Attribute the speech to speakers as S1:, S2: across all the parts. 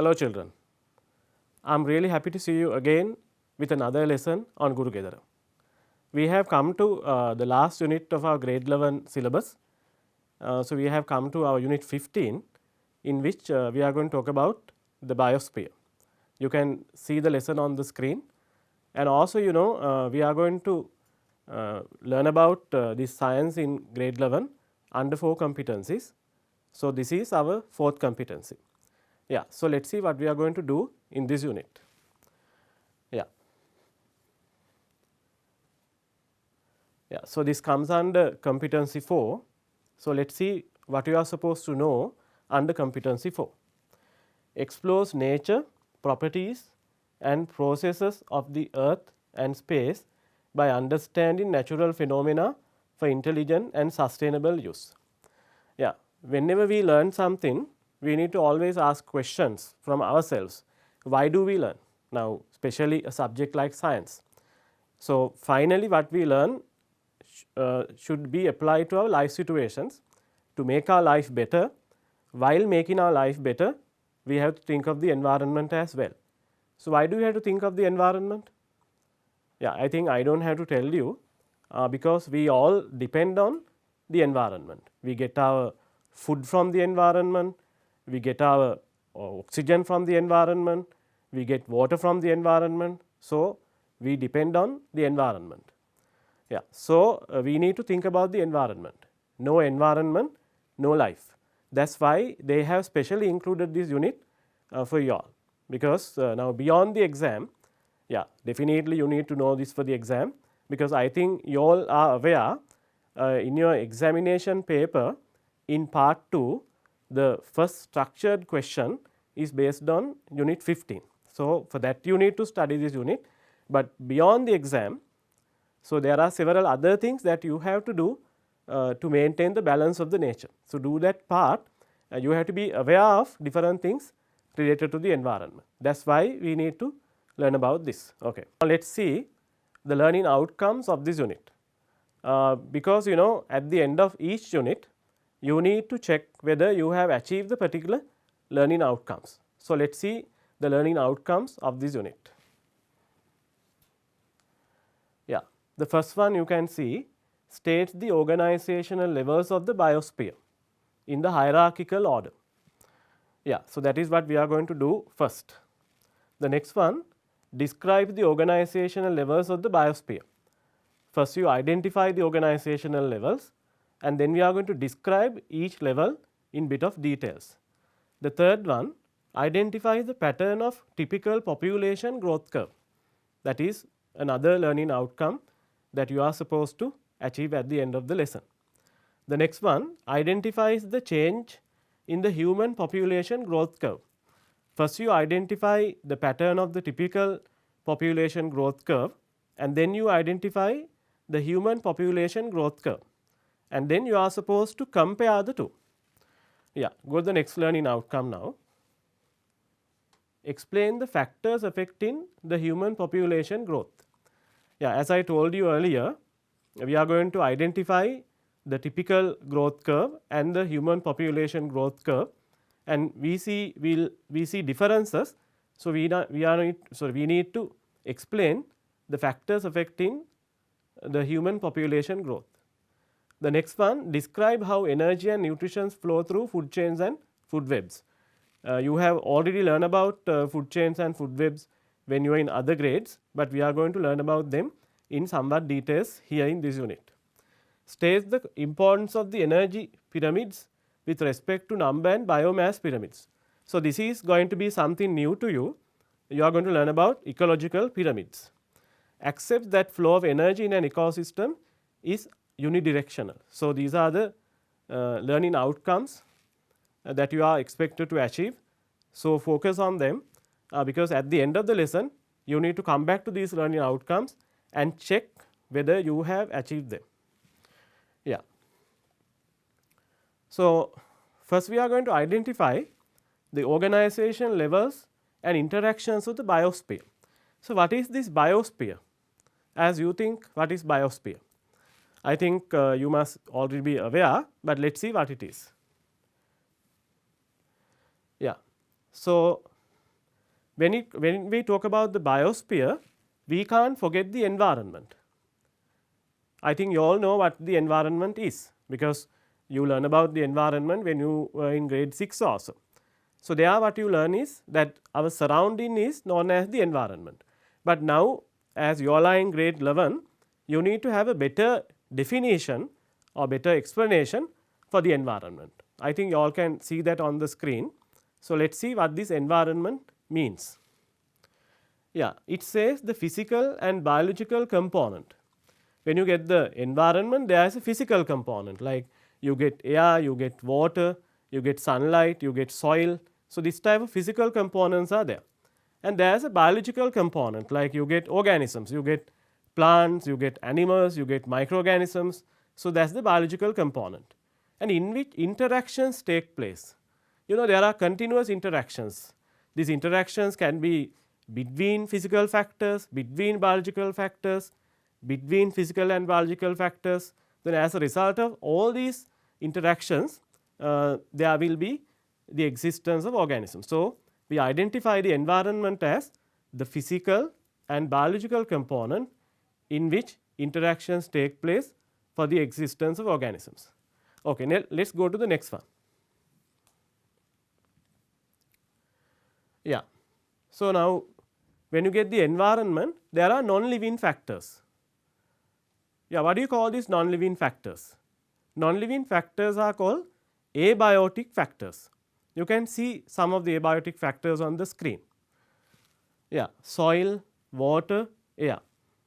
S1: Hello children, I am really happy to see you again with another lesson on Guru Gedara. We have come to the last unit of our grade 11 syllabus. So, we have come to our unit 15 in which we are going to talk about the biosphere. You can see the lesson on the screen, and also we are going to learn about this science in grade 11 under 4 competencies. So, this is our 4th competency. Yeah. So, let us see what we are going to do in this unit. Yeah. Yeah. So, this comes under competency 4. So, let us see what you are supposed to know under competency 4. Explores nature, properties and processes of the earth and space by understanding natural phenomena for intelligent and sustainable use. Yeah. Whenever we learn something, we need to always ask questions from ourselves. Why do we learn? Now, especially a subject like science. So, finally, what we learn should be applied to our life situations to make our life better. While making our life better, we have to think of the environment as well. So, why do we have to think of the environment? Yeah, I think I do not have to tell you because we all depend on the environment. We get our food from the environment, we get our oxygen from the environment, we get water from the environment. So, we depend on the environment. Yeah. So, we need to think about the environment. No environment, no life. That is why they have specially included this unit for you all, because now beyond the exam, yeah, definitely you need to know this for the exam, because I think you all are aware in your examination paper in part 2, the first structured question is based on unit 15. So, for that you need to study this unit, but beyond the exam, so there are several other things that you have to do to maintain the balance of the nature. So, do that part, you have to be aware of different things related to the environment. That is why we need to learn about this. Okay. Now, let us see the learning outcomes of this unit, because at the end of each unit you need to check whether you have achieved the particular learning outcomes. So, let us see the learning outcomes of this unit. Yeah. The first one you can see states the organizational levels of the biosphere in the hierarchical order. Yeah. So, that is what we are going to do first. The next one describes the organizational levels of the biosphere. First you identify the organizational levels, and then we are going to describe each level in bit of details. The third one identifies the pattern of typical population growth curve. That is another learning outcome that you are supposed to achieve at the end of the lesson. The next one identifies the change in the human population growth curve. First you identify the pattern of the typical population growth curve, and then you identify the human population growth curve, and then you are supposed to compare the two. Yeah, go to the next learning outcome now. Explain the factors affecting the human population growth. Yeah, as I told you earlier, we are going to identify the typical growth curve and the human population growth curve, and we see differences. So, we need to explain the factors affecting the human population growth. The next one, describe how energy and nutrition flow through food chains and food webs. You have already learned about food chains and food webs when you are in other grades, but we are going to learn about them in somewhat details here in this unit. States the importance of the energy pyramids with respect to number and biomass pyramids. So, this is going to be something new to you. You are going to learn about ecological pyramids. Accepts that flow of energy in an ecosystem is unidirectional. So, these are the learning outcomes that you are expected to achieve. So, focus on them because at the end of the lesson you need to come back to these learning outcomes and check whether you have achieved them. Yeah. So, first we are going to identify the organization levels and interactions of the biosphere. So, what is this biosphere? As you think, what is biosphere? I think you must already be aware, but let us see what it is. Yeah. So, when we talk about the biosphere, we can't forget the environment. I think you all know what the environment is, because you learn about the environment when you were in grade 6 also. So, there what you learn is that our surrounding is known as the environment, but now as you all are in grade 11, you need to have a better definition or better explanation for the environment. I think you all can see that on the screen. So, let us see what this environment means. Yeah, it says the physical and biological component. When you get the environment, there is a physical component, like you get air, you get water, you get sunlight, you get soil. So, this type of physical components are there, and there is a biological component, like you get organisms, you get plants, you get animals, you get microorganisms. So, that is the biological component, and in which interactions take place. You know, there are continuous interactions. These interactions can be between physical factors, between biological factors, between physical and biological factors. Then as a result of all these interactions, there will be the existence of organisms. So, we identify the environment as the physical and biological component in which interactions take place for the existence of organisms. Okay, now let us go to the next one. Yeah. So, now when you get the environment, there are non-living factors. Yeah, what do you call these non-living factors? Non-living factors are called abiotic factors. You can see some of the abiotic factors on the screen. Yeah, soil, water, air,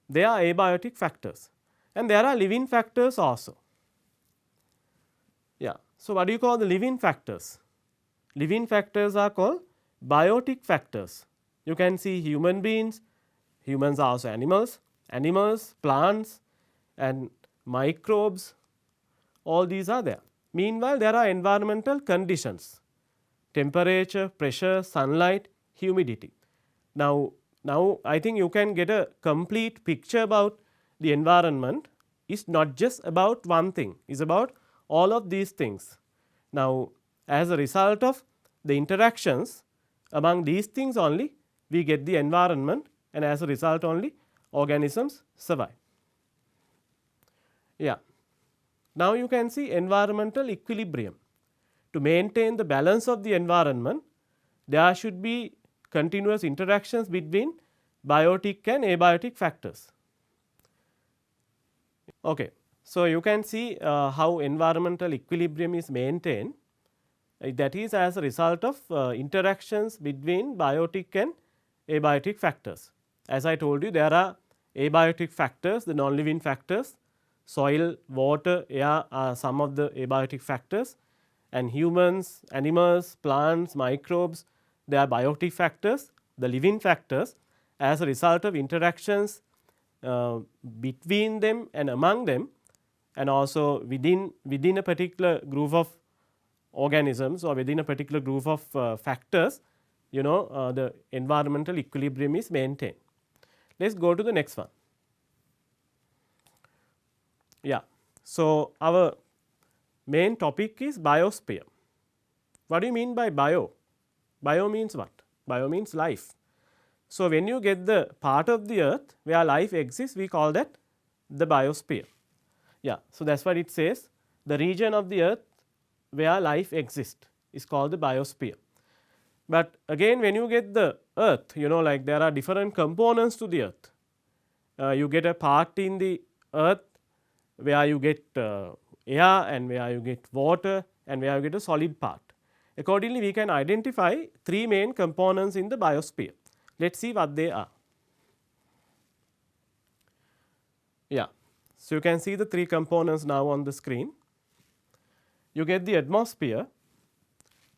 S1: they are abiotic factors, and there are living factors also. Yeah. So, what do you call the living factors? Living factors are called biotic factors. You can see human beings, humans are also animals, plants and microbes, all these are there. Meanwhile, there are environmental conditions, temperature, pressure, sunlight, humidity. Now I think you can get a complete picture about the environment. Is not just about one thing, is about all of these things. Now, as a result of the interactions among these things only, we get the environment, and as a result only organisms survive. Yeah. Now, you can see environmental equilibrium. To maintain the balance of the environment, there should be continuous interactions between biotic and abiotic factors. Okay. So, you can see how environmental equilibrium is maintained, that is as a result of interactions between biotic and abiotic factors. As I told you, there are abiotic factors, the non-living factors, soil, water, air are some of the abiotic factors, and humans, animals, plants, microbes, they are biotic factors, the living factors, as a result of interactions between them and among them, and also within a particular group of organisms or within a particular group of factors, you know, the environmental equilibrium is maintained. Let us go to the next one. Yeah. So, our main topic is biosphere. What do you mean by bio? Bio means what? Bio means life. So, when you get the part of the earth where life exists, we call that the biosphere. Yeah. So, that is what it says, the region of the earth where life exists is called the biosphere. But again, when you get the earth, you know, like there are different components to the earth. You get a part in the earth where you get air, and where you get water, and where you get a solid part. Accordingly, we can identify three main components in the biosphere. Let us see what they are. Yeah. So, you can see the three components now on the screen. You get the atmosphere,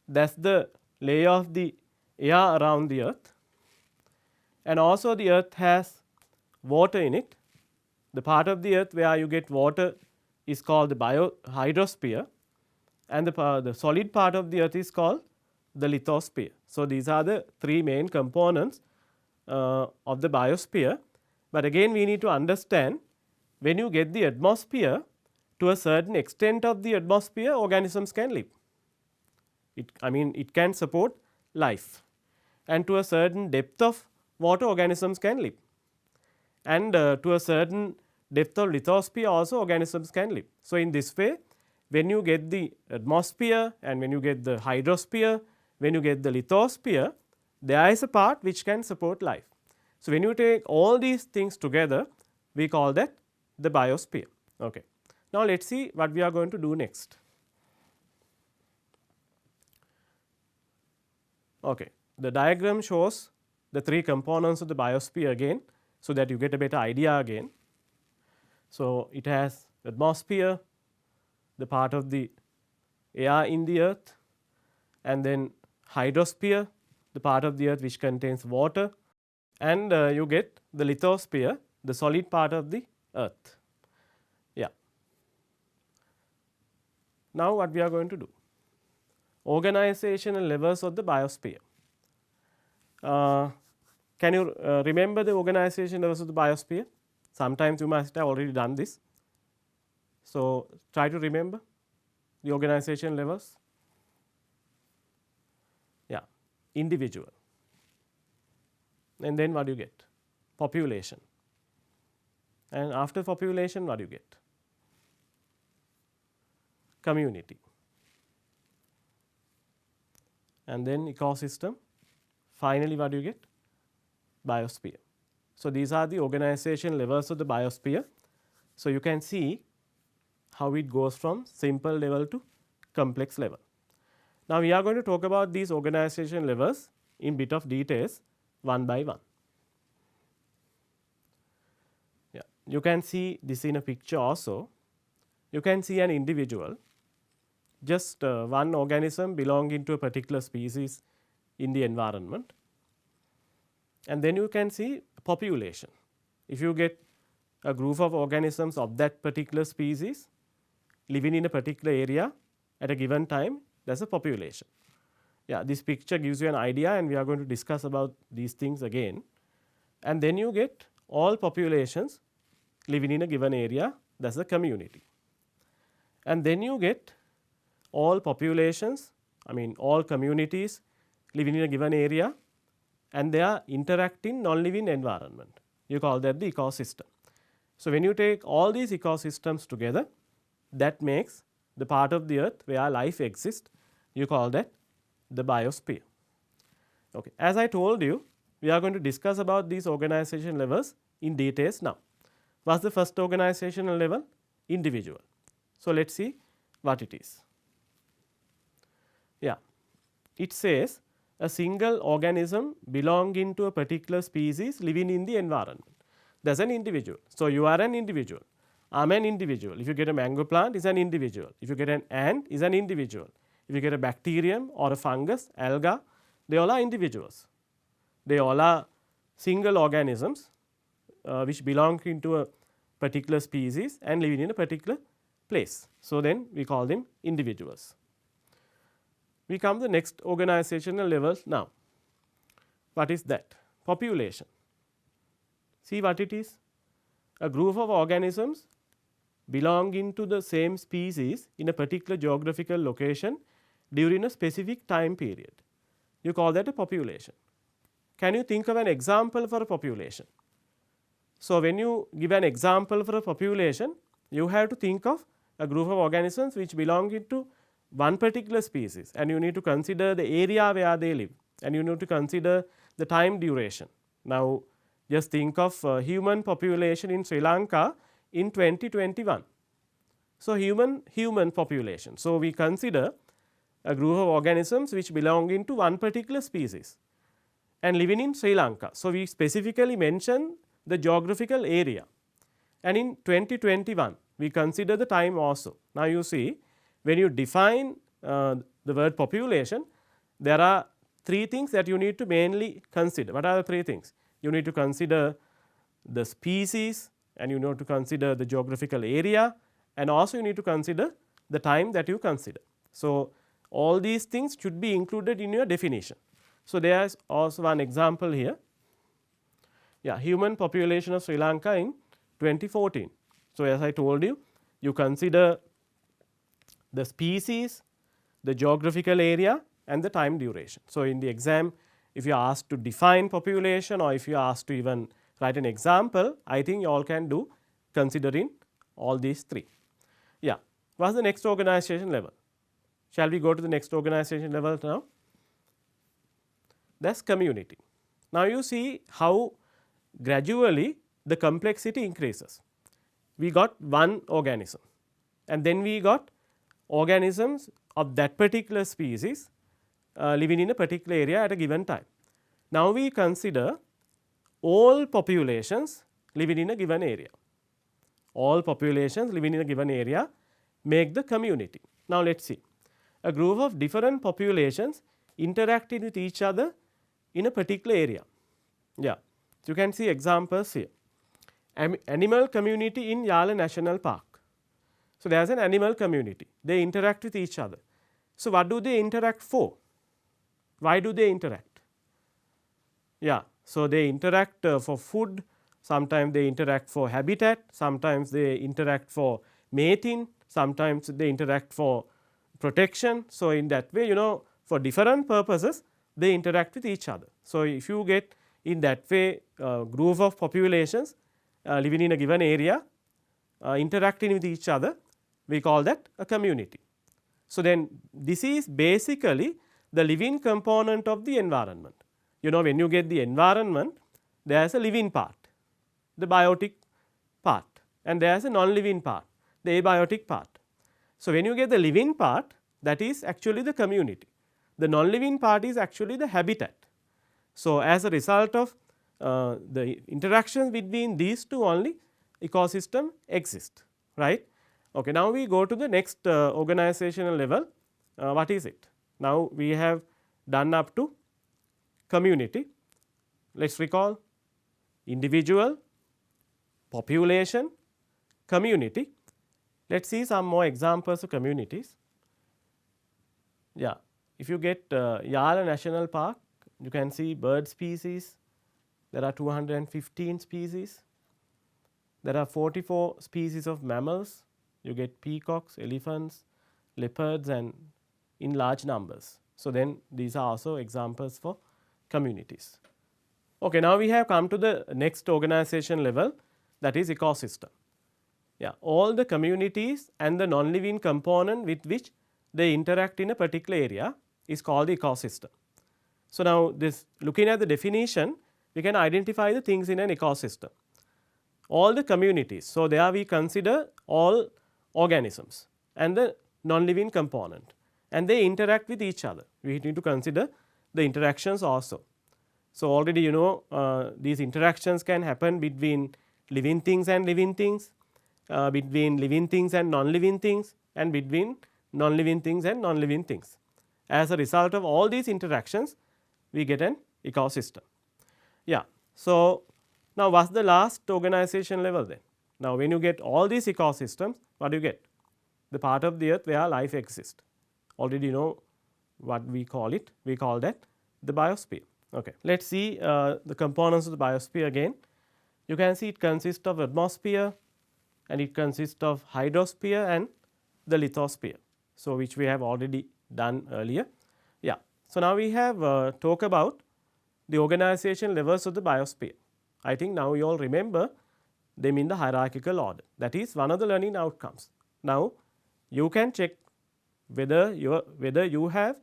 S1: that is the layer of the air around the earth, and also the earth has water in it. The part of the earth where you get water is called the hydrosphere, and the solid part of the earth is called the lithosphere. So, these are the three main components of the biosphere, but again we need to understand, when you get the atmosphere, to a certain extent of the atmosphere organisms can live. I mean it can support life, and to a certain depth of water organisms can live, and to a certain depth of lithosphere also organisms can live. So, in this way when you get the atmosphere and when you get the hydrosphere, when you get the lithosphere, there is a part which can support life. So, when you take all these things together, we call that the biosphere. Okay. Now, let us see what we are going to do next. Okay. The diagram shows the three components of the biosphere again, so that you get a better idea again. So, it has atmosphere, the part of the air in the earth, and then hydrosphere, the part of the earth which contains water, and you get the lithosphere, the solid part of the earth. Yeah. Now, what we are going to do? Organizational levels of the biosphere. Can you remember the organization levels of the biosphere? Sometimes you must have already done this. So, try to remember the organization levels. Yeah, individual, and then what do you get? Population, and after population what do you get? Community, and then ecosystem, finally what do you get? Biosphere. So, these are the organization levels of the biosphere. So, you can see how it goes from simple level to complex level. Now, we are going to talk about these organization levels in bit of details one by one. Yeah. You can see this in a picture also. You can see an individual, just one organism belonging to a particular species in the environment, and then you can see population. If you get a group of organisms of that particular species living in a particular area at a given time, that is a population. Yeah, this picture gives you an idea, and we are going to discuss about these things again. And then you get all populations living in a given area, that is a community. And then you get all populations, I mean all communities living in a given area, and they are interacting non-living environment. You call that the ecosystem. So, when you take all these ecosystems together, that makes the part of the earth where life exists, you call that the biosphere. Okay. As I told you, we are going to discuss about these organization levels in details now. What is the first organizational level? Individual. So, let us see what it is. Yeah, it says a single organism belonging to a particular species living in the environment. That is an individual. So, you are an individual. I am an individual. If you get a mango plant, is an individual. If you get an ant, is an individual. If you get a bacterium or a fungus, alga, they all are individuals. They all are single organisms which belong into a particular species and living in a particular place. So, then we call them individuals. We come to the next organizational level now. What is that? Population. See what it is? A group of organisms belonging to the same species in a particular geographical location during a specific time period. You call that a population. Can you think of an example for a population? So, when you give an example for a population, you have to think of a group of organisms which belong to one particular species, and you need to consider the area where they live, and you need to consider the time duration. Now, just think of human population in Sri Lanka in 2021. So, human population. So, we consider a group of organisms which belong into one particular species and living in Sri Lanka. So, we specifically mention the geographical area, and in 2021 we consider the time also. Now, you see, when you define the word population, there are three things that you need to mainly consider. What are the three things? You need to consider the species, and you need to consider the geographical area, and also you need to consider the time that you consider. So, all these things should be included in your definition. So, there is also one example here. Yeah, human population of Sri Lanka in 2014. So, as I told you, you consider the species, the geographical area, and the time duration. So, in the exam if you are asked to define population or if you are asked to even write an example, I think you all can do considering all these three. Yeah, what is the next organization level? Shall we go to the next organization level now? That is community. Now, you see how gradually the complexity increases. We got one organism and then we got organisms of that particular species living in a particular area at a given time. Now, we consider all populations living in a given area. All populations living in a given area make the community. Now, let us see, a group of different populations interacting with each other in a particular area. Yeah, so you can see examples here. Animal community in Yala National Park. So, there is an animal community, they interact with each other. So, what do they interact for? Why do they interact? Yeah, so they interact for food, sometimes they interact for habitat, sometimes they interact for mating, sometimes they interact for protection. So, in that way, for different purposes they interact with each other. So, if you get in that way group of populations living in a given area interacting with each other, we call that a community. So, then this is basically the living component of the environment. When you get the environment, there is a living part, the biotic part, and there is a non-living part, the abiotic part. So, when you get the living part, that is actually the community, the non-living part is actually the habitat. So, as a result of the interactions between these two only, ecosystem exist, right. Okay, now, we go to the next organizational level. What is it? Now, we have done up to community. Let us recall individual, population, community. Let us see some more examples of communities. Yeah, if you get Yala National Park, you can see bird species, there are 215 species, there are 44 species of mammals, you get peacocks, elephants, leopards and in large numbers. So, then these are also examples for communities. Okay, now, we have come to the next organization level, that is ecosystem. Yeah, all the communities and the non-living component with which they interact in a particular area is called the ecosystem. So, now this looking at the definition, we can identify the things in an ecosystem. All the communities, so there we consider all organisms and the non-living component, and they interact with each other. We need to consider the interactions also. So, already these interactions can happen between living things and living things, between living things and non-living things, and between non-living things and non-living things. As a result of all these interactions, we get an ecosystem. Yeah. So, now what is the last organization level then? Now, when you get all these ecosystems, what do you get? The part of the earth where life exists. Already what we call it, we call that the biosphere. Okay. Let us see the components of the biosphere again. You can see it consists of atmosphere and it consists of hydrosphere and the lithosphere. So, which we have already done earlier. Yeah. So, now we have talked about the organization levels of the biosphere. I think now you all remember them in the hierarchical order, that is one of the learning outcomes. Now, you can check whether you have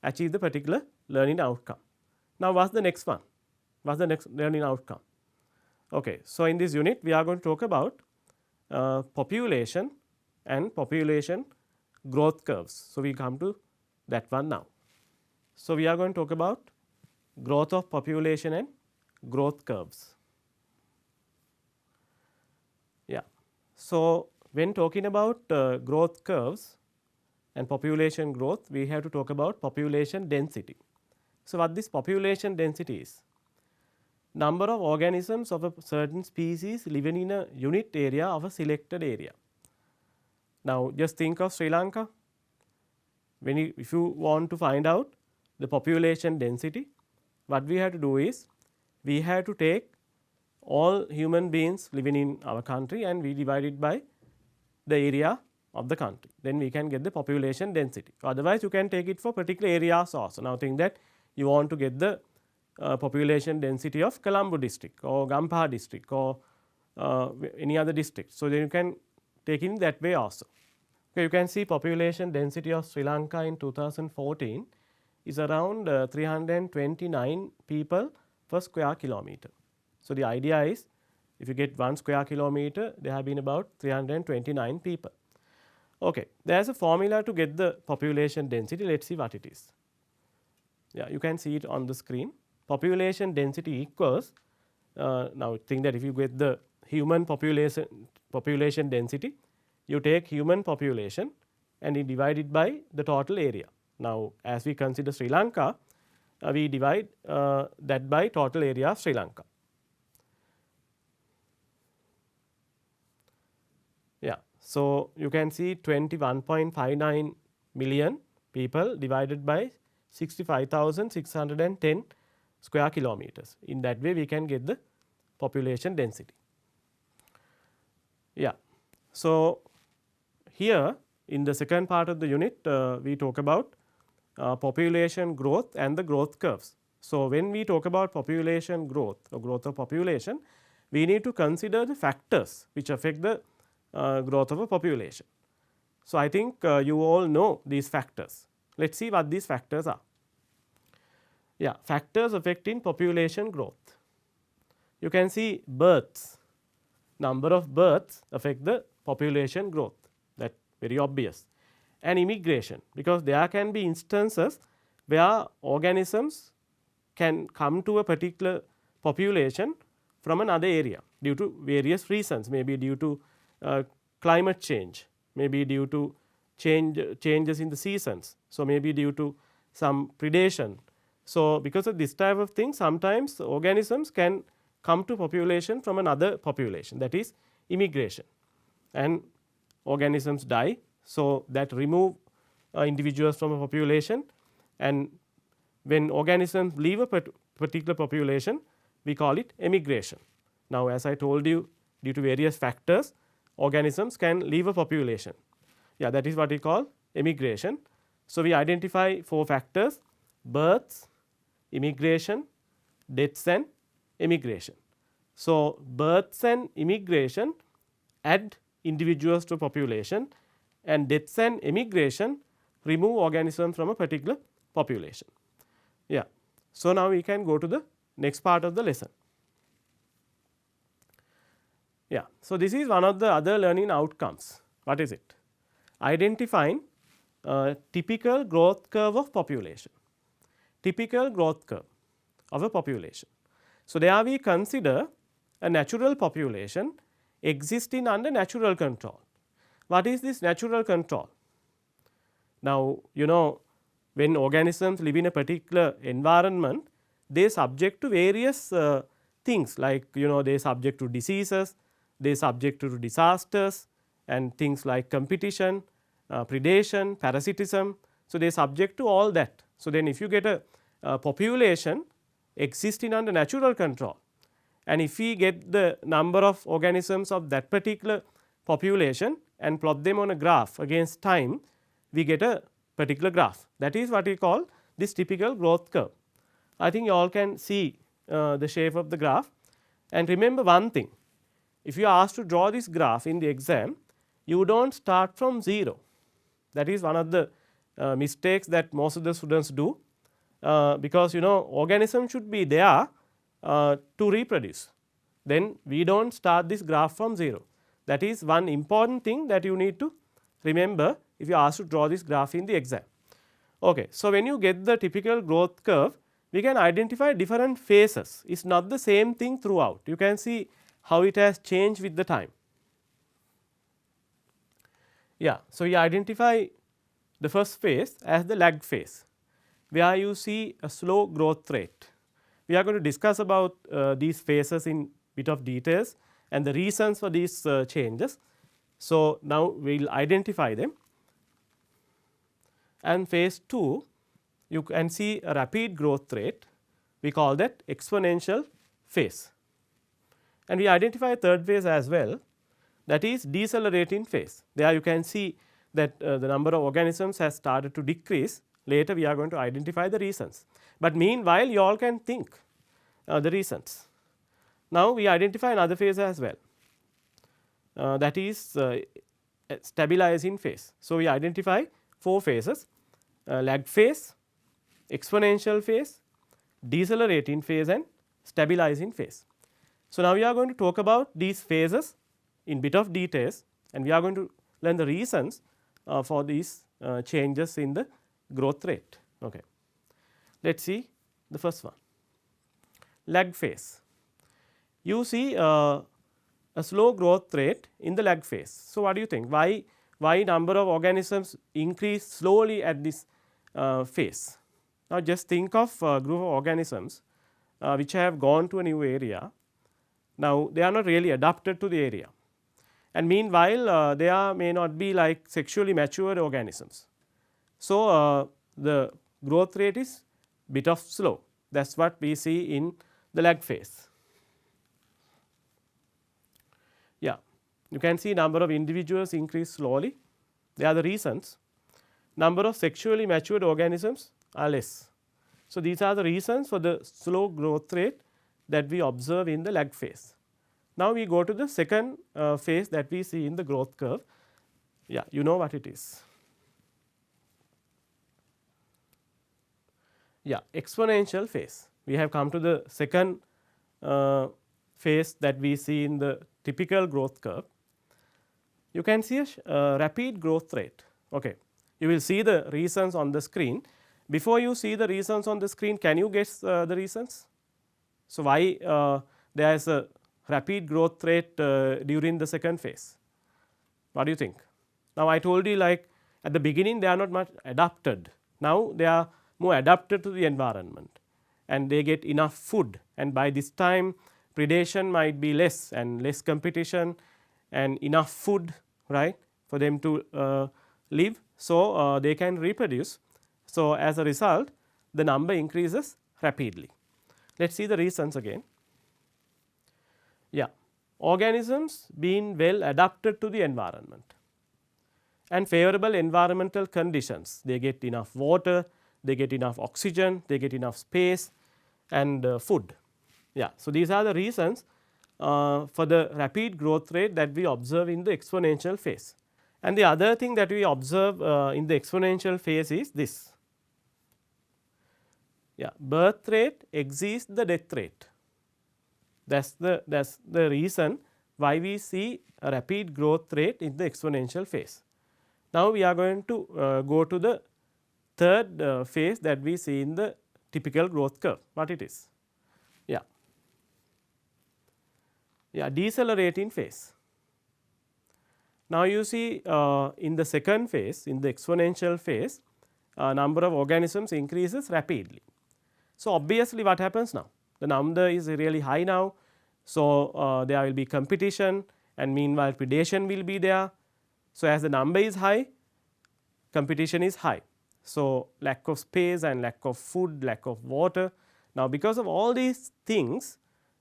S1: achieved the particular learning outcome. Now, what is the next one? What is the next learning outcome? Okay. So, in this unit we are going to talk about population and population growth curves. So, we come to that one now. So, we are going to talk about growth of population and growth curves. Yeah. So, when talking about growth curves and population growth, we have to talk about population density. So, what this population density is? Number of organisms of a certain species living in a unit area of a selected area. Now, just think of Sri Lanka. If you want to find out the population density, what we have to do is we have to take all human beings living in our country and we divide it by the area of the country. Then we can get the population density. Otherwise, you can take it for particular areas also. Now, think that you want to get the population density of Colombo district or Gampaha district or any other district. So, then you can take in that way also. Okay, you can see population density of Sri Lanka in 2014 is around 329 people per square kilometer. So, the idea is if you get 1 square kilometer, there have been about 329 people. Okay. There is a formula to get the population density. Let us see what it is. Yeah, you can see it on the screen. Population density equals, now think that if you get the human population density, you take human population and you divide it by the total area. Now, as we consider Sri Lanka, we divide that by total area of Sri Lanka. Yeah. So, you can see 21.59 million people divided by 65,610 square kilometers. In that way, we can get the population density. Yeah. So, here in the second part of the unit, we talk about population growth and the growth curves. So, when we talk about population growth or growth of population, we need to consider the factors which affect the growth of a population. So, I think you all know these factors. Let us see what these factors are. Yeah, factors affecting population growth. You can see births, number of births affect the population growth, that very obvious, and immigration, because there can be instances where organisms can come to a particular population from another area due to various reasons, maybe due to climate change, maybe due to changes in the seasons. So, maybe due to some predation. So, because of this type of thing, sometimes organisms can come to population from another population, that is immigration, and organisms die. So, that remove individuals from a population, and when organisms leave a particular population, we call it emigration. Now, as I told you, due to various factors, organisms can leave a population. Yeah, that is what we call emigration. So, we identify 4 factors: births, immigration, deaths and emigration. So, births and immigration add individuals to population, and deaths and emigration remove organisms from a particular population. Yeah. So, now we can go to the next part of the lesson. Yeah. So, this is one of the other learning outcomes. What is it? Identifying a typical growth curve of population. Typical growth curve of a population. So, there we consider a natural population existing under natural control. What is this natural control? Now, you know, when organisms live in a particular environment, they are subject to various things, like you know, they are subject to diseases, they are subject to disasters and things like competition, predation, parasitism. So, they are subject to all that. So, then if you get a population existing under natural control, and if we get the number of organisms of that particular population and plot them on a graph against time, we get a particular graph. That is what we call this typical growth curve. I think you all can see the shape of the graph, and remember one thing: if you are asked to draw this graph in the exam, you do not start from 0. That is one of the mistakes that most of the students do, because you know, organism should be there to reproduce. Then we do not start this graph from 0. That is one important thing that you need to remember if you are asked to draw this graph in the exam. Okay. So, when you get the typical growth curve, we can identify different phases. It is not the same thing throughout. You can see how it has changed with the time. Yeah. So, we identify the first phase as the lag phase, where you see a slow growth rate. We are going to discuss about these phases in bit of details and the reasons for these changes. So, now we will identify them, and phase 2 you can see a rapid growth rate, we call that exponential phase, and we identify a third phase as well, that is decelerating phase. There you can see that the number of organisms has started to decrease. Later we are going to identify the reasons, but meanwhile you all can think the reasons. Now, we identify another phase as well, that is stabilizing phase. So, we identify 4 phases: lag phase, exponential phase, decelerating phase and stabilizing phase. So, now we are going to talk about these phases in bit of details, and we are going to learn the reasons for these changes in the growth rate. Okay. Let us see the first one, lag phase. You see a slow growth rate in the lag phase. So, what do you think? Why number of organisms increase slowly at this phase? Now, just think of a group of organisms which have gone to a new area. Now, they are not really adapted to the area, and meanwhile, they may not be like sexually matured organisms. So, the growth rate is bit of slow. That is what we see in the lag phase. Yeah, you can see number of individuals increase slowly. They are the reasons. Number of sexually matured organisms are less. So, these are the reasons for the slow growth rate that we observe in the lag phase. Now, we go to the second phase that we see in the growth curve. Yeah, you know what it is. Yeah, exponential phase. We have come to the second phase that we see in the typical growth curve. You can see a rapid growth rate. Okay. You will see the reasons on the screen. Before you see the reasons on the screen, can you guess the reasons? So, why there is a rapid growth rate during the second phase? What do you think? Now, I told you like at the beginning they are not much adapted. Now, they are more adapted to the environment and they get enough food, and by this time predation might be less and less competition and enough food, right, for them to live. So, they can reproduce. So, as a result the number increases rapidly. Let us see the reasons again. Yeah, organisms being well adapted to the environment and favorable environmental conditions. They get enough water, they get enough oxygen, they get enough space and food. Yeah. So, these are the reasons for the rapid growth rate that we observe in the exponential phase. And the other thing that we observe in the exponential phase is this. Yeah, birth rate exceeds the death rate. That is the reason why we see a rapid growth rate in the exponential phase. Now, we are going to go to the third phase that we see in the typical growth curve. What it is? Yeah, decelerating phase. Now, you see in the second phase, in the exponential phase, number of organisms increases rapidly. So, obviously, what happens now? The number is really high now. So, there will be competition and meanwhile predation will be there. So, as the number is high, competition is high. So, lack of space and lack of food, lack of water. Now, because of all these things,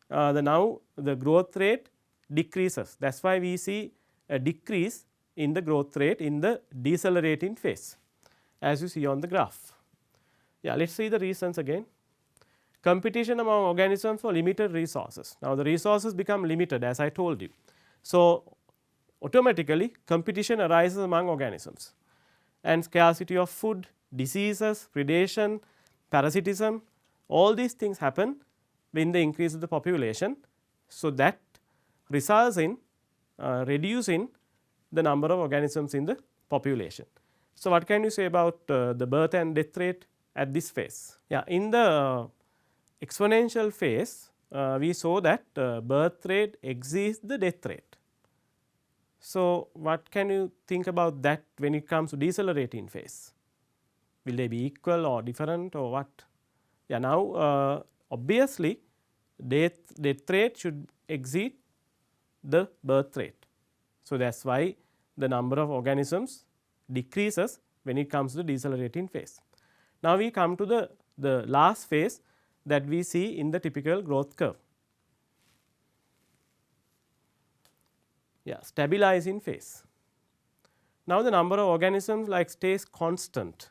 S1: now the growth rate decreases. That is why we see a decrease in the growth rate in the decelerating phase, as you see on the graph. Yeah, let us see the reasons again. Competition among organisms for limited resources. Now, the resources become limited, as I told you. So, automatically competition arises among organisms, and scarcity of food, diseases, predation, parasitism, all these things happen when the increase of the population. So, that results in reducing the number of organisms in the population. So, what can you say about the birth and death rate at this phase? Yeah, in the exponential phase, we saw that birth rate exceeds the death rate. So, what can you think about that when it comes to decelerating phase? Will they be equal or different or what? Yeah, now obviously death rate should exceed the birth rate. So, that is why the number of organisms decreases when it comes to the decelerating phase. Now, we come to the last phase that we see in the typical growth curve. Yeah, stabilizing phase. Now, the number of organisms like stays constant.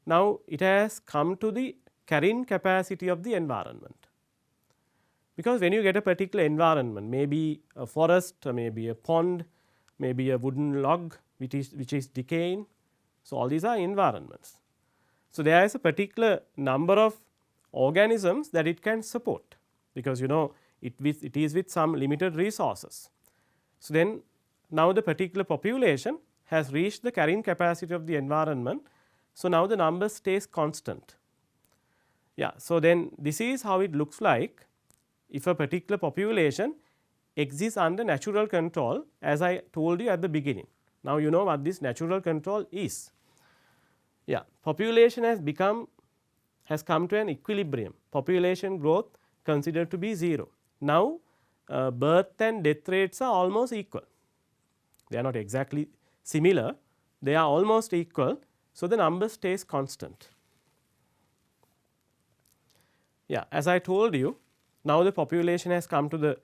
S1: Now, it has come to the carrying capacity of the environment. Because when you get a particular environment, maybe a forest, or maybe a pond, maybe a wooden log which is decaying. So, all these are environments. So, there is a particular number of organisms that it can support, because it is with some limited resources. So, then now the particular population has reached the carrying capacity of the environment. So, now the number stays constant. Yeah. So, then this is how it looks like if a particular population exists under natural control, as I told you at the beginning. Now, you know what this natural control is. Yeah, population has come to an equilibrium, population growth considered to be 0. Now, birth and death rates are almost equal, they are not exactly similar, they are almost equal. So, the number stays constant. Yeah, as I told you, now the population has come to the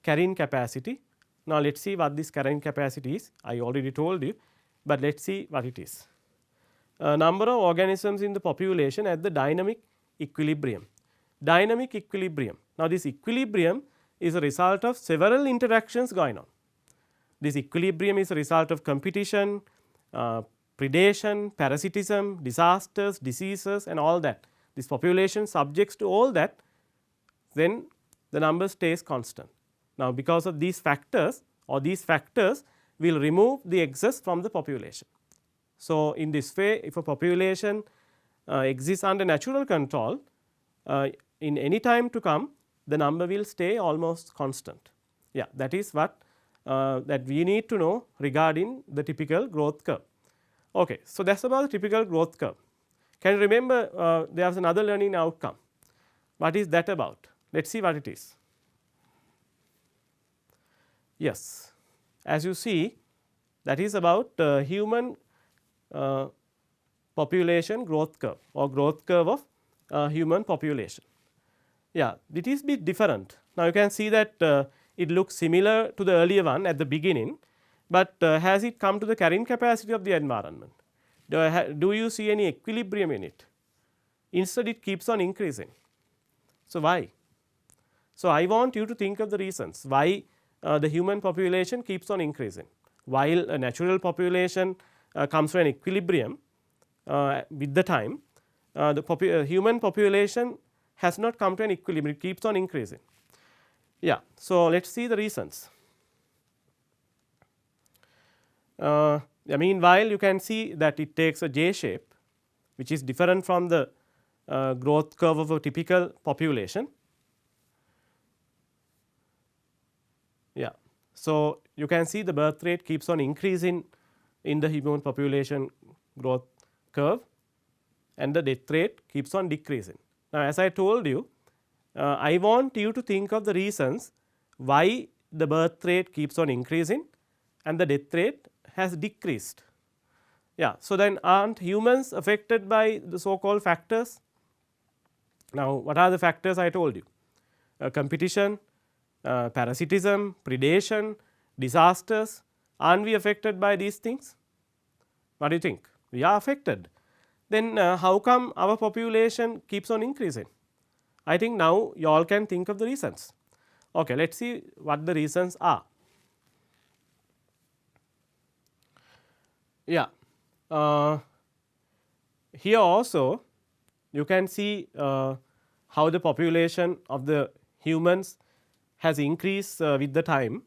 S1: carrying capacity. Now, let us see what this carrying capacity is. I already told you, but let us see what it is. Number of organisms in the population at the dynamic equilibrium. Dynamic equilibrium. Now, this equilibrium is a result of several interactions going on. This equilibrium is a result of competition, predation, parasitism, disasters, diseases and all that. This population subjects to all that, then the number stays constant. Now, because of these factors, or these factors will remove the excess from the population. So, in this way, if a population exists under natural control, in any time to come, the number will stay almost constant. Yeah, that is what that we need to know regarding the typical growth curve. Okay, so that is about the typical growth curve. Can you remember there is another learning outcome? What is that about? Let us see what it is. Yes, as you see, that is about human population growth curve, or growth curve of human population. Yeah, it is bit different. Now, you can see that it looks similar to the earlier one at the beginning, but has it come to the carrying capacity of the environment? Do you see any equilibrium in it? Instead, it keeps on increasing. So, why? So, I want you to think of the reasons why the human population keeps on increasing, while a natural population comes to an equilibrium with the time. The human population has not come to an equilibrium, it keeps on increasing. Yeah. So, let us see the reasons. Meanwhile, you can see that it takes a J shape, which is different from the growth curve of a typical population. Yeah. So, you can see the birth rate keeps on increasing in the human population growth curve, and the death rate keeps on decreasing. Now, as I told you, I want you to think of the reasons why the birth rate keeps on increasing and the death rate has decreased. Yeah. So, then aren't humans affected by the so called factors? Now, what are the factors I told you? Competition, parasitism, predation, disasters. Aren't we affected by these things? What do you think? We are affected. Then how come our population keeps on increasing? I think now you all can think of the reasons. Okay, let us see what the reasons are. Yeah, here also you can see how the population of the humans has increased with the time,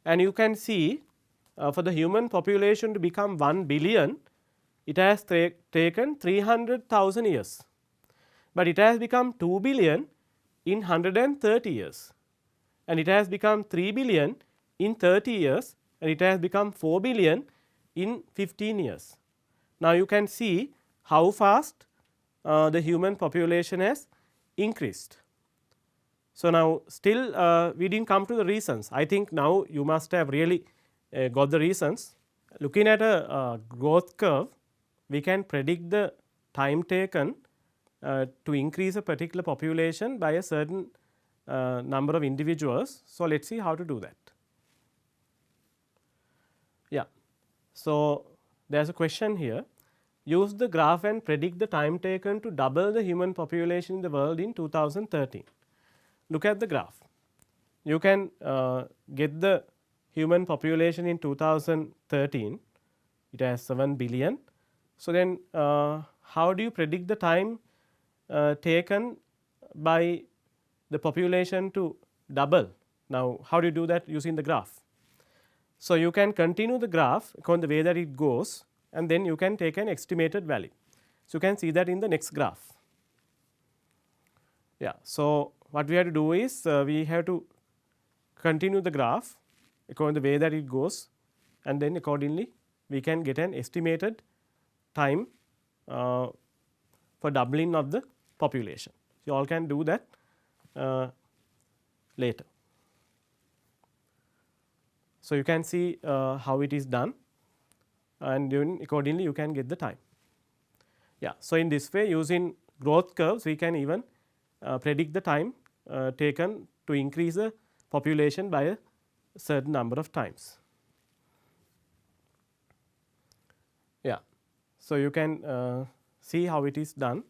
S1: and you can see for the human population to become 1 billion, it has taken 300,000 years, but it has become 2 billion in 130 years, and it has become 3 billion in 30 years, and it has become 4 billion in 15 years. Now, you can see how fast the human population has increased. So, now still we did not come to the reasons. I think now you must have really got the reasons. Looking at a growth curve, we can predict the time taken to increase a particular population by a certain number of individuals. So, let us see how to do that. Yeah. So, there is a question here. use the graph and predict the time taken to double the human population in the world in 2013. Look at the graph. You can get the human population in 2013, it has 7 billion. So, then how do you predict the time taken by the population to double? Now, how do you do that using the graph? So, you can continue the graph according to the way that it goes, and then you can take an estimated value. So, you can see that in the next graph. Yeah. So, what we have to do is we have to continue the graph according to the way that it goes, and then accordingly we can get an estimated time for doubling of the population. You all can do that later. So, you can see how it is done, and then accordingly you can get the time. Yeah. So, in this way, using growth curves we can even predict the time taken to increase the population by a certain number of times. Yeah. So, you can see how it is done.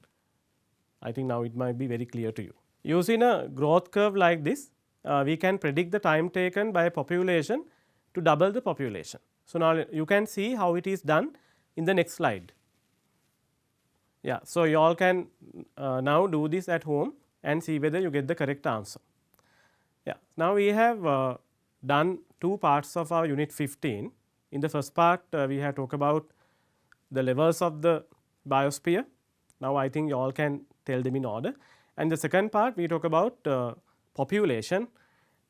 S1: I think now it might be very clear to you. Using a growth curve like this, we can predict the time taken by a population to double the population. So, now you can see how it is done in the next slide. Yeah. So, you all can now do this at home and see whether you get the correct answer. Yeah. Now, we have done two parts of our unit 15. In the first part, we have talked about the levels of the biosphere. Now, I think you all can tell them in order. And the second part, we talk about population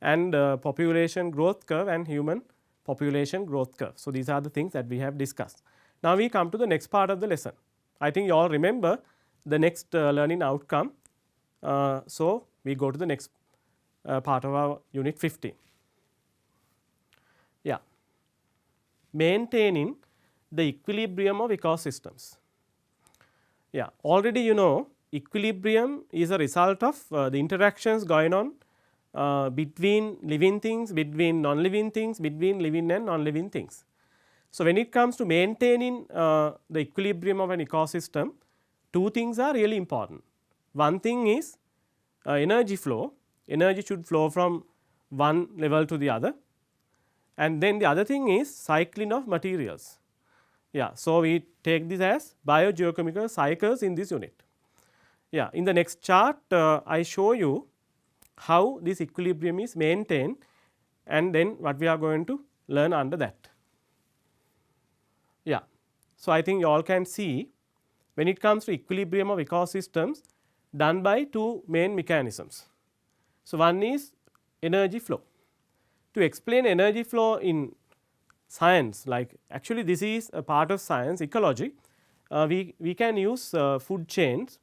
S1: and population growth curve and human population growth curve. So, these are the things that we have discussed. Now, we come to the next part of the lesson. I think you all remember the next learning outcome. So, we go to the next part of our unit 15. Yeah. Maintaining the equilibrium of ecosystems. Yeah. Already you know equilibrium is a result of the interactions going on between living things, between non-living things, between living and non-living things. So, when it comes to maintaining the equilibrium of an ecosystem, two things are really important. One thing is energy flow. Energy should flow from one level to the other, and then the other thing is cycling of materials. Yeah. So, we take this as biogeochemical cycles in this unit. Yeah. In the next chart, I show you how this equilibrium is maintained, and then what we are going to learn under that. Yeah. So, I think you all can see when it comes to equilibrium of ecosystems done by two main mechanisms. So, one is energy flow. To explain energy flow in science, like actually this is a part of science, ecology, we can use food chains,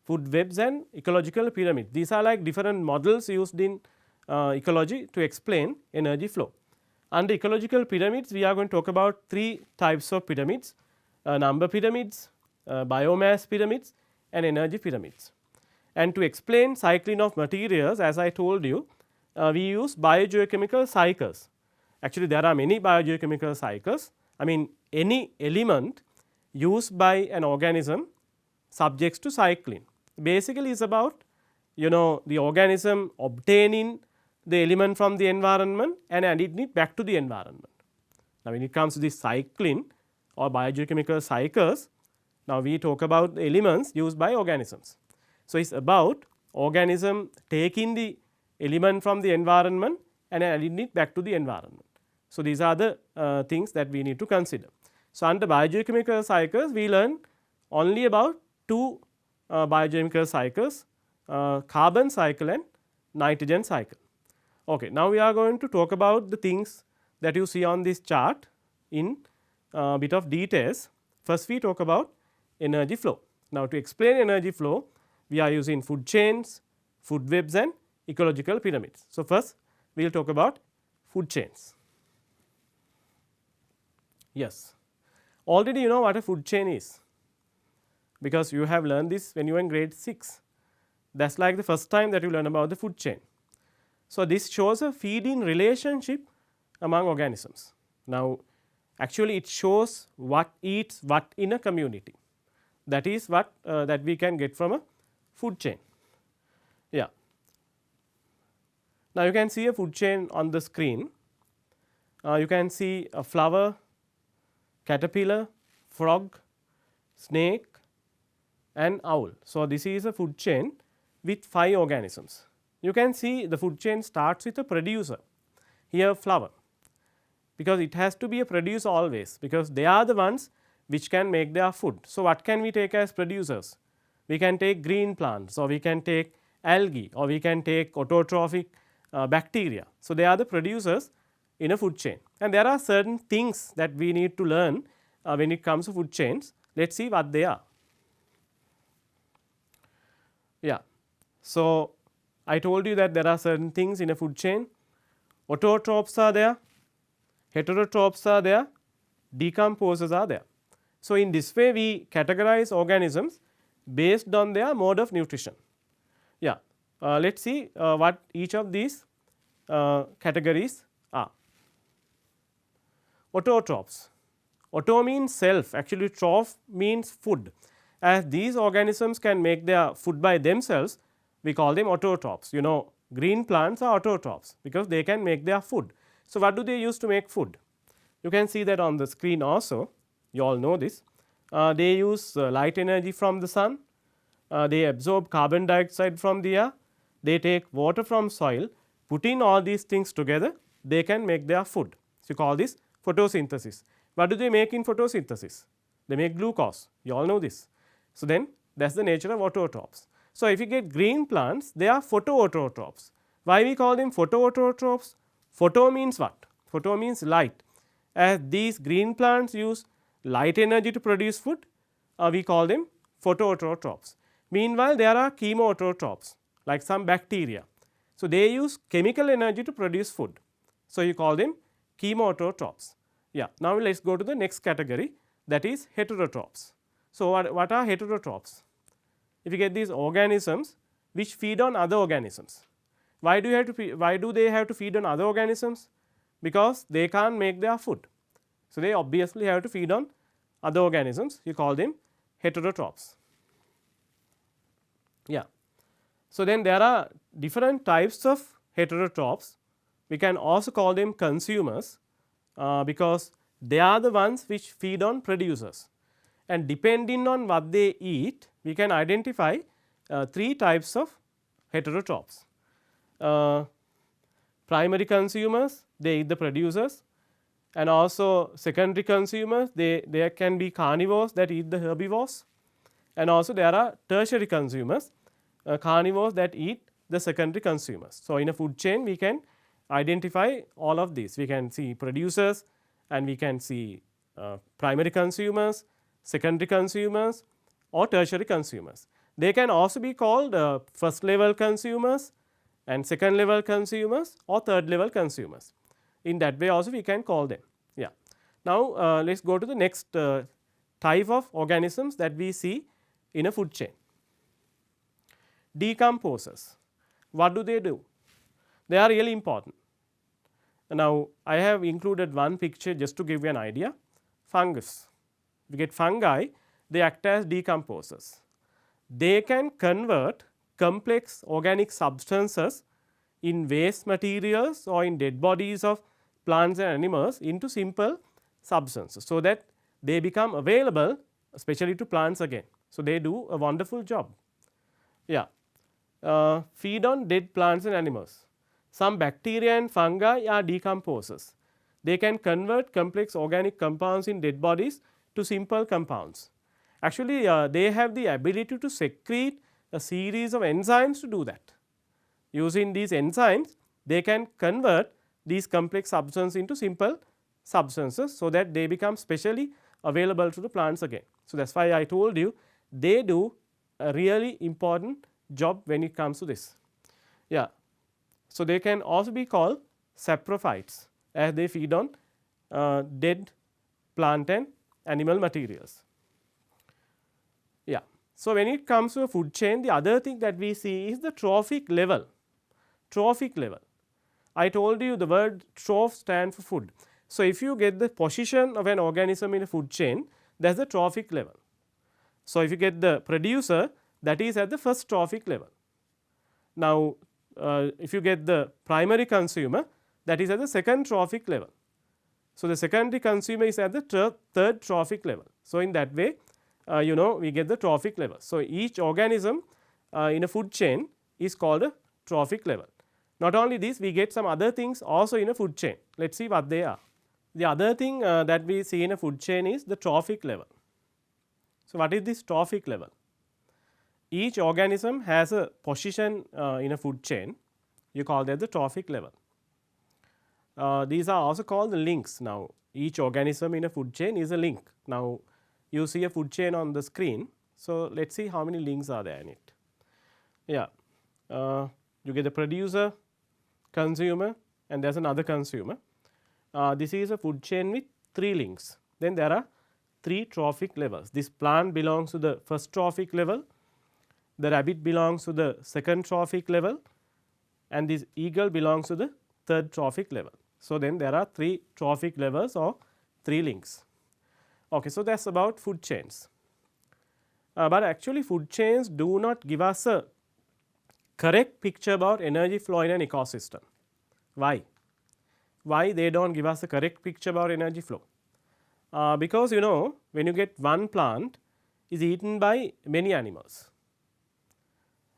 S1: food webs and ecological pyramids. These are like different models used in ecology to explain energy flow. Under ecological pyramids, we are going to talk about three types of pyramids: number pyramids, biomass pyramids and energy pyramids. And to explain cycling of materials, as I told you, we use biogeochemical cycles. Actually, there are many biogeochemical cycles. I mean, any element used by an organism subjects to cycling. Basically, is about the organism obtaining the element from the environment and adding it back to the environment. Now, when it comes to this cycling or biogeochemical cycles, now we talk about the elements used by organisms. So, it is about organism taking the element from the environment and adding it back to the environment. So, these are the things that we need to consider. So, under biogeochemical cycles, we learn only about two biogeochemical cycles, carbon cycle and nitrogen cycle. Okay. Now, we are going to talk about the things that you see on this chart in a bit of details. First, we talk about energy flow. Now, to explain energy flow, we are using food chains, food webs and ecological pyramids. So, first we will talk about food chains. Yes, already you know what a food chain is, because you have learned this when you were in grade 6. That is like the first time that you learn about the food chain. So, this shows a feeding relationship among organisms. Now, Actually it shows what eats what in a community. That is what that we can get from a food chain. Yeah. Now you can see a food chain on the screen. You can see a flower, caterpillar, frog, snake and owl. So, this is a food chain with 5 organisms. You can see the food chain starts with a producer, here flower, because it has to be a producer always, because they are the ones which can make their food. So, what can we take as producers? We can take green plants, or we can take algae, or we can take autotrophic bacteria. So, they are the producers in a food chain, and there are certain things that we need to learn when it comes to food chains. Let us see what they are. Yeah. So, I told you that there are certain things in a food chain. Autotrophs are there, heterotrophs are there, decomposers are there. So, in this way we categorize organisms based on their mode of nutrition. Yeah. Let us see what each of these categories are. Autotrophs. Auto means self, actually troph means food. As these organisms can make their food by themselves, we call them autotrophs. You know, green plants are autotrophs because they can make their food. So, what do they use to make food? You can see that on the screen also, you all know this. They use light energy from the sun, they absorb carbon dioxide from the air, they take water from soil, putting all these things together, they can make their food. So, you call this photosynthesis. What do they make in photosynthesis? They make glucose, you all know this. So, then that is the nature of autotrophs. So, if you get green plants, they are photoautotrophs. Why we call them photoautotrophs? Photo means what? Photo means light. As these green plants use light energy to produce food, we call them photoautotrophs. Meanwhile, there are chemoautotrophs like some bacteria. So, they use chemical energy to produce food. So, you call them chemoautotrophs. Yeah. Now, let us go to the next category, that is heterotrophs. So, what are heterotrophs? If you get these organisms which feed on other organisms. Why do they have to feed on other organisms? Because they can't make their food. So, they obviously have to feed on other organisms, you call them heterotrophs. Yeah. So, then there are different types of heterotrophs. We can also call them consumers because they are the ones which feed on producers, and depending on what they eat, we can identify 3 types of heterotrophs. Primary consumers, they eat the producers, and also secondary consumers, there can be carnivores that eat the herbivores, and also there are tertiary consumers, carnivores that eat the secondary consumers. So, in a food chain we can identify all of these. We can see producers, and we can see primary consumers, secondary consumers or tertiary consumers. They can also be called first level consumers and second level consumers or third level consumers. In that way also we can call them. Yeah. Now, let us go to the next type of organisms that we see in a food chain. Decomposers. What do they do? They are really important. Now, I have included one picture just to give you an idea. Fungus. We get fungi, they act as decomposers. They can convert complex organic substances in waste materials or in dead bodies of plants and animals into simple substances, so that they become available especially to plants again. So, they do a wonderful job. Yeah. Feed on dead plants and animals. Some bacteria and fungi are decomposers. They can convert complex organic compounds in dead bodies to simple compounds. Actually, they have the ability to secrete a series of enzymes to do that. Using these enzymes, they can convert these complex substances into simple substances, so that they become specially available to the plants again. So, that is why I told you they do a really important job when it comes to this. Yeah. So, they can also be called saprophytes, as they feed on dead plant and animal materials. Yeah. So, when it comes to a food chain, the other thing that we see is the trophic level. Trophic level. I told you the word troph stands for food. So, if you get the position of an organism in a food chain, that is the trophic level. So, if you get the producer, that is at the first trophic level. Now, if you get the primary consumer, that is at the second trophic level. So, the secondary consumer is at the third trophic level. So, in that way we get the trophic level. So, each organism in a food chain is called a trophic level. Not only this, we get some other things also in a food chain. Let us see what they are. The other thing that we see in a food chain is the trophic level. So, what is this trophic level? Each organism has a position in a food chain, you call that the trophic level. These are also called the links. Now, each organism in a food chain is a link. Now, you see a food chain on the screen. So, let us see how many links are there in it. Yeah, you get the producer, consumer, and there is another consumer. This is a food chain with 3 links. Then there are 3 trophic levels. This plant belongs to the first trophic level, the rabbit belongs to the second trophic level, and this eagle belongs to the third trophic level. So, then there are 3 trophic levels or 3 links. Okay, so, that is about food chains. But actually food chains do not give us a correct picture about energy flow in an ecosystem. Why? Why they do not give us a correct picture about energy flow? Because when you get one plant is eaten by many animals,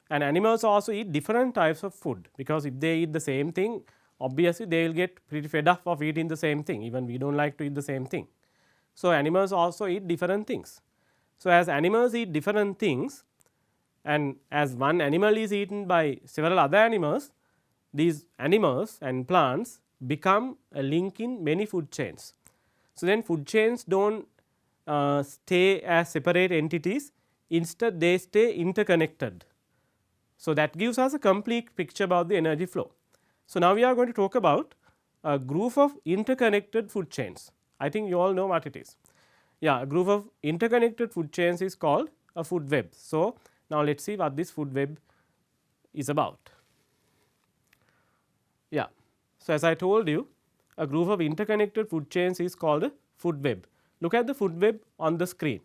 S1: and animals also eat different types of food, because if they eat the same thing, obviously they will get pretty fed up of eating the same thing, even we do not like to eat the same thing. So, animals also eat different things. So, as animals eat different things, and as one animal is eaten by several other animals, these animals and plants become a link in many food chains. So, then food chains do not stay as separate entities, instead they stay interconnected. So, that gives us a complete picture about the energy flow. So, now we are going to talk about a group of interconnected food chains. I think you all know what it is. Yeah, a group of interconnected food chains is called a food web. So, now let us see what this food web is about. Yeah. So, as I told you, a group of interconnected food chains is called a food web. Look at the food web on the screen.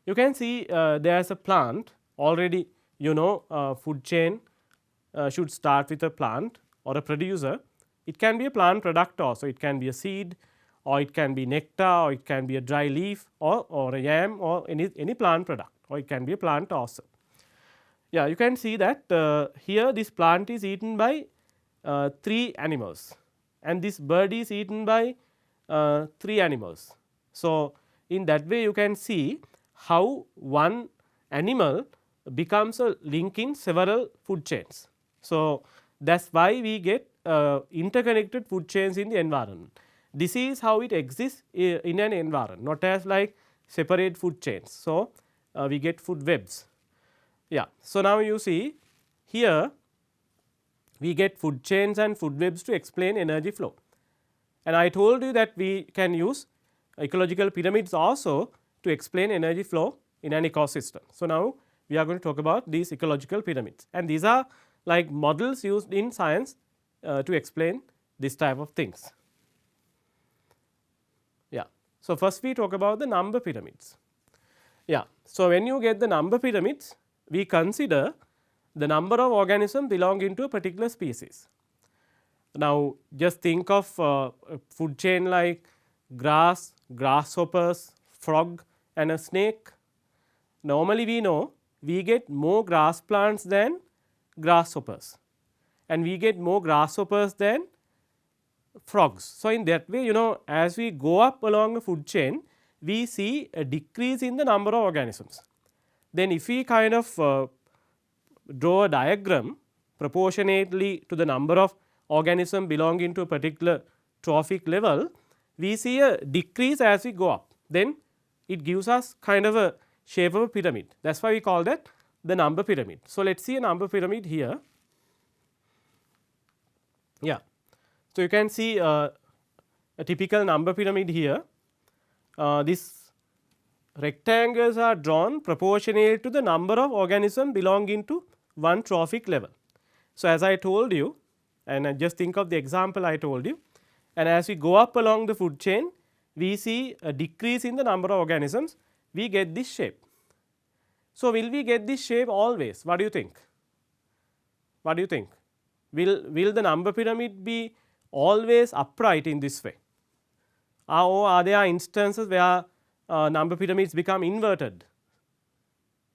S1: You can see there is a plant already, food chain should start with a plant or a producer. It can be a plant product also, it can be a seed, or it can be nectar, or it can be a dry leaf, or a yam, or any plant product, or it can be a plant also. Yeah, you can see that here this plant is eaten by 3 animals, and this bird is eaten by 3 animals. So, in that way you can see how one animal becomes a link in several food chains. So, that is why we get interconnected food chains in the environment. This is how it exists in an environment, not as like separate food chains. So, we get food webs. Yeah. So, now you see here we get food chains and food webs to explain energy flow, and I told you that we can use ecological pyramids also to explain energy flow in an ecosystem. So, now we are going to talk about these ecological pyramids, and these are like models used in science to explain this type of things. Yeah. So, first we talk about the number pyramids. Yeah. So, when you get the number pyramids, we consider the number of organisms belonging to a particular species. Now, just think of a food chain like grass, grasshoppers, frog and a snake. Normally we know we get more grass plants than grasshoppers, and we get more grasshoppers than frogs. So, in that way as we go up along a food chain, we see a decrease in the number of organisms. Then if we kind of draw a diagram proportionately to the number of organisms belonging to a particular trophic level, we see a decrease as we go up. Then it gives us kind of a shape of a pyramid. That is why we call that the number pyramid. So, let us see a number pyramid here. Yeah. So, you can see a typical number pyramid here. These rectangles are drawn proportionate to the number of organisms belonging to one trophic level. So, as I told you, and just think of the example I told you, and as we go up along the food chain, we see a decrease in the number of organisms, we get this shape. So, will we get this shape always? What do you think? What do you think? Will the number pyramid be always upright in this way? Or are there instances where number pyramids become inverted?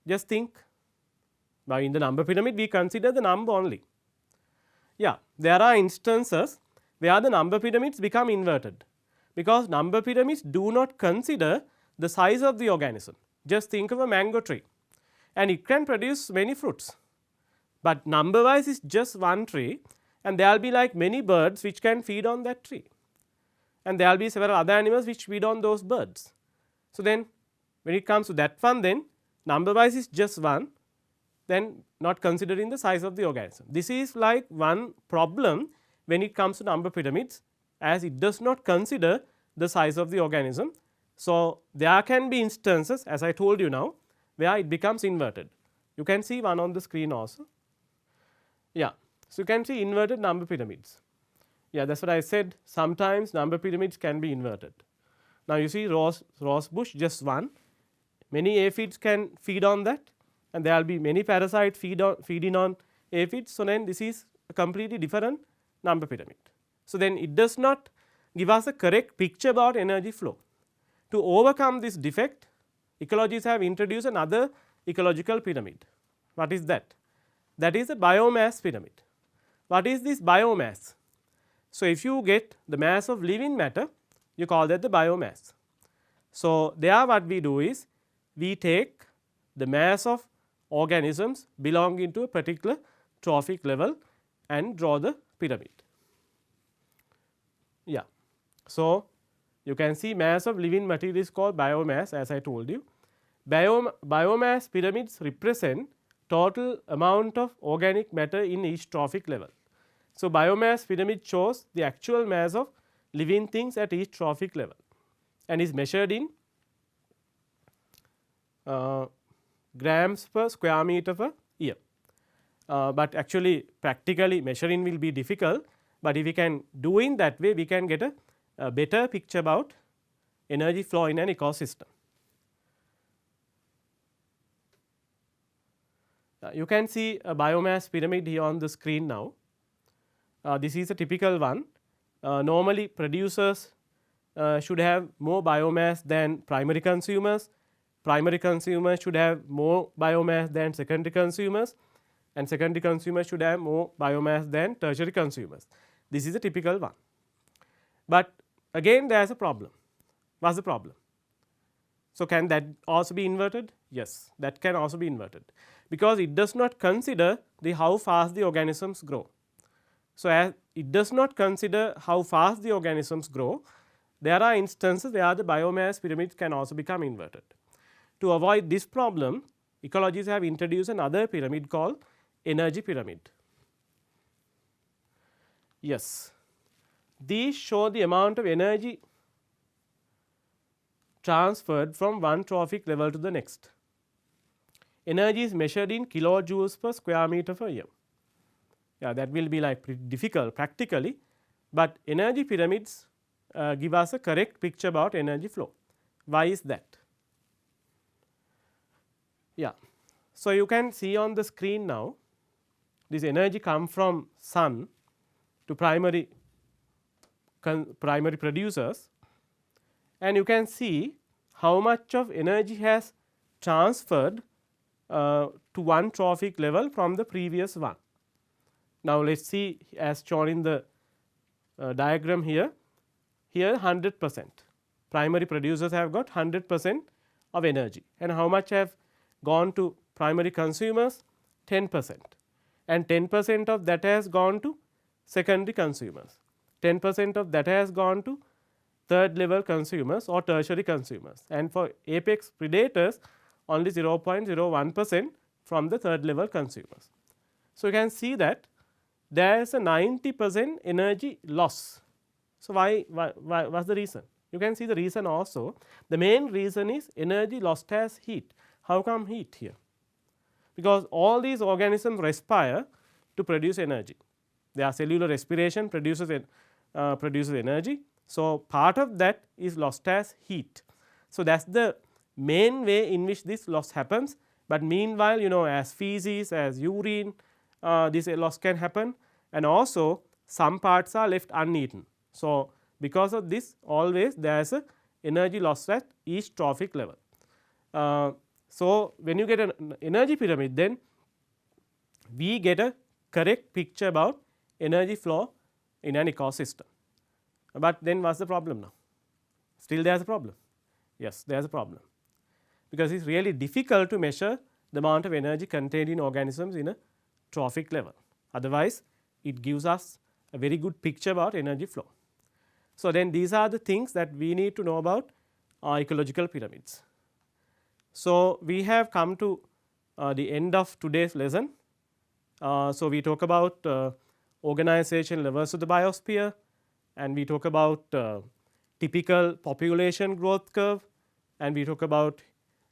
S1: Just think. Now, in the number pyramid we consider the number only. Yeah, there are instances where the number pyramids become inverted, because number pyramids do not consider the size of the organism. Just think of a mango tree, and it can produce many fruits, but number wise is just one tree, and there will be like many birds which can feed on that tree, and there will be several other animals which feed on those birds. So, then when it comes to that one, then number wise is just one, then not considering the size of the organism. This is like one problem when it comes to number pyramids, as it does not consider the size of the organism. So, there can be instances, as I told you now, where it becomes inverted. You can see one on the screen also. Yeah. So, you can see inverted number pyramids. Yeah, that is what I said, sometimes number pyramids can be inverted. Now, you see rose bush just one, many aphids can feed on that, and there will be many parasites feeding on aphids. So, then this is a completely different number pyramid. So, then it does not give us a correct picture about energy flow. To overcome this defect, ecologists have introduced another ecological pyramid. What is that? That is a biomass pyramid. What is this biomass? So, if you get the mass of living matter, you call that the biomass. So, there what we do is we take the mass of organisms belonging to a particular trophic level and draw the pyramid. Yeah. So, you can see mass of living material is called biomass, as I told you. Biomass pyramids represent total amount of organic matter in each trophic level. So, biomass pyramid shows the actual mass of living things at each trophic level and is measured in grams per square meter per year. But actually practically measuring will be difficult, but if we can do in that way, we can get a better picture about energy flow in an ecosystem. You can see a biomass pyramid here on the screen now. This is a typical one. Normally producers should have more biomass than primary consumers. Primary consumers should have more biomass than secondary consumers, and secondary consumers should have more biomass than tertiary consumers. This is a typical one. But again there is a problem. What is the problem? So, can that also be inverted? Yes, that can also be inverted, because it does not consider the how fast the organisms grow. So, as it does not consider how fast the organisms grow, there are instances where the biomass pyramid can also become inverted. To avoid this problem, ecologists have introduced another pyramid called energy pyramid. Yes, these show the amount of energy transferred from one trophic level to the next. Energy is measured in kilojoules per square meter per year. Yeah, that will be like pretty difficult practically, but energy pyramids give us a correct picture about energy flow. Why is that? Yeah. So, you can see on the screen now, this energy comes from sun to primary producers, and you can see how much of energy has transferred to one trophic level from the previous one. Now, let us see as shown in the diagram here. Here 100%, primary producers have got 100% of energy, and how much have gone to primary consumers? 10%, and 10% of that has gone to secondary consumers, 10% of that has gone to third level consumers or tertiary consumers, and for apex predators only 0.01% from the third level consumers. So, you can see that there is a 90% energy loss. So, why what is the reason? You can see the reason also. The main reason is energy lost as heat. How come heat here? Because all these organisms respire to produce energy. Their cellular respiration produces produces energy. So, part of that is lost as heat. So, that is the main way in which this loss happens, but meanwhile as feces, as urine, this loss can happen, and also some parts are left uneaten. So, because of this always there is a energy loss at each trophic level. So, when you get an energy pyramid, then we get a correct picture about energy flow in an ecosystem. But then what is the problem now? Still there is a problem. Yes, there is a problem, because it is really difficult to measure the amount of energy contained in organisms in a trophic level. Otherwise, it gives us a very good picture about energy flow. So, then these are the things that we need to know about ecological pyramids. So, we have come to the end of today's lesson. So, we talk about organization levels of the biosphere, and we talk about typical population growth curve, and we talk about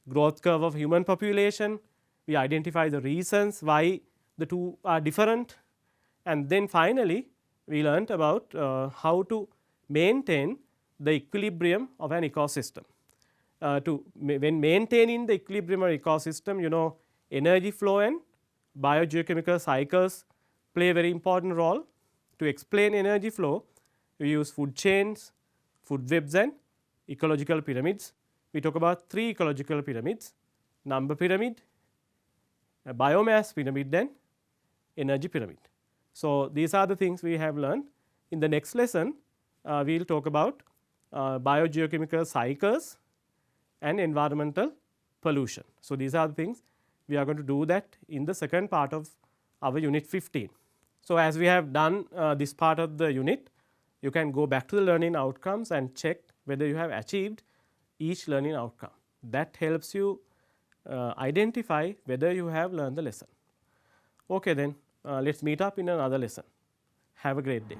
S1: growth curve of human population. We identify the reasons why the two are different, and then finally, we learnt about how to maintain the equilibrium of an ecosystem. When maintaining the equilibrium of ecosystem, energy flow and biogeochemical cycles play a very important role. To explain energy flow, we use food chains, food webs, and ecological pyramids. We talk about 3 ecological pyramids: number pyramid, a biomass pyramid, and energy pyramid. So, these are the things we have learned. In the next lesson, we will talk about biogeochemical cycles and environmental pollution. So, these are the things we are going to do that in the second part of our unit 15. So, as we have done this part of the unit, you can go back to the learning outcomes and check whether you have achieved each learning outcome. That helps you identify whether you have learned the lesson. Okay, then let us meet up in another lesson. Have a great day.